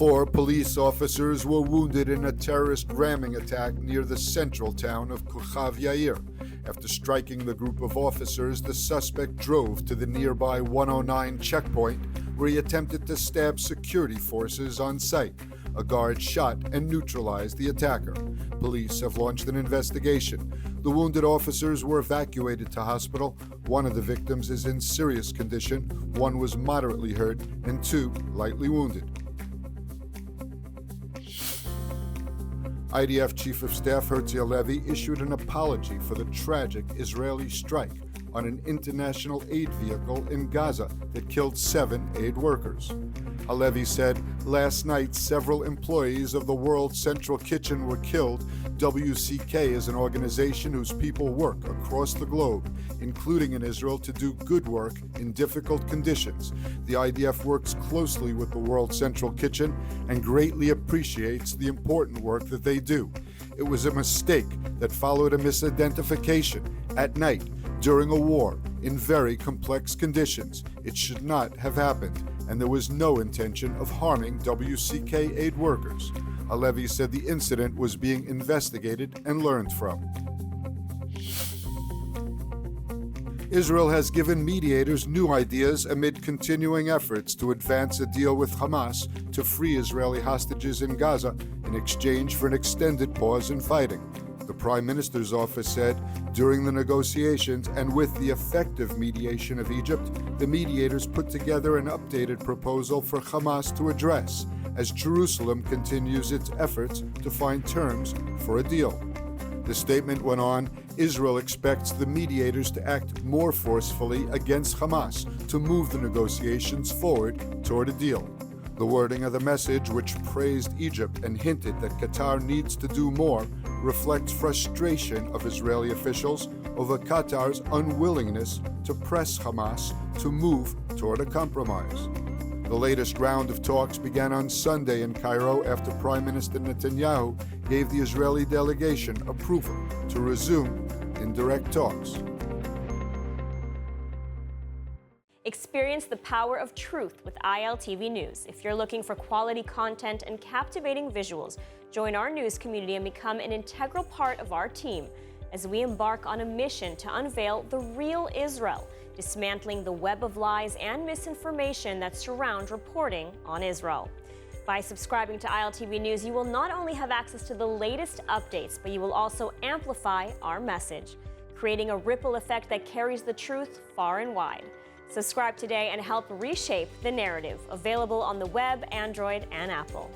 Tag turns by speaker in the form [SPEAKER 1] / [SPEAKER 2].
[SPEAKER 1] 4 police officers were wounded in a terrorist ramming attack near the central town of Kochav Yair. After striking the group of officers, the suspect drove to the nearby 109 checkpoint, where he attempted to stab security forces on site. A guard shot and neutralized the attacker. Police have launched an investigation. The wounded officers were evacuated to hospital. One of the victims is in serious condition, one was moderately hurt, and 2 lightly wounded. IDF Chief of Staff Herzi Halevi issued an apology for the tragic Israeli strike on an international aid vehicle in Gaza that killed 7 aid workers. Halevi said, "Last night, several employees of the World Central Kitchen were killed. WCK is an organization whose people work across the globe, including in Israel, to do good work in difficult conditions. The IDF works closely with the World Central Kitchen and greatly appreciates the important work that they do. It was a mistake that followed a misidentification at night during a war in very complex conditions. It should not have happened, and there was no intention of harming WCK aid workers." Halevi said the incident was being investigated and learned from. Israel has given mediators new ideas amid continuing efforts to advance a deal with Hamas to free Israeli hostages in Gaza in exchange for an extended pause in fighting. The Prime Minister's office said during the negotiations and with the effective mediation of Egypt, the mediators put together an updated proposal for Hamas to address as Jerusalem continues its efforts to find terms for a deal. The statement went on, Israel expects the mediators to act more forcefully against Hamas to move the negotiations forward toward a deal. The wording of the message, which praised Egypt and hinted that Qatar needs to do more, reflects frustration of Israeli officials over Qatar's unwillingness to press Hamas to move toward a compromise. The latest round of talks began on Sunday in Cairo after Prime Minister Netanyahu gave the Israeli delegation approval to resume indirect talks.
[SPEAKER 2] Experience the power of truth with ILTV News. If you're looking for quality content and captivating visuals, join our news community and become an integral part of our team as we embark on a mission to unveil the real Israel, dismantling the web of lies and misinformation that surround reporting on Israel. By subscribing to ILTV News, you will not only have access to the latest updates, but you will also amplify our message, creating a ripple effect that carries the truth far and wide. Subscribe today and help reshape the narrative. Available on the web, Android, and Apple.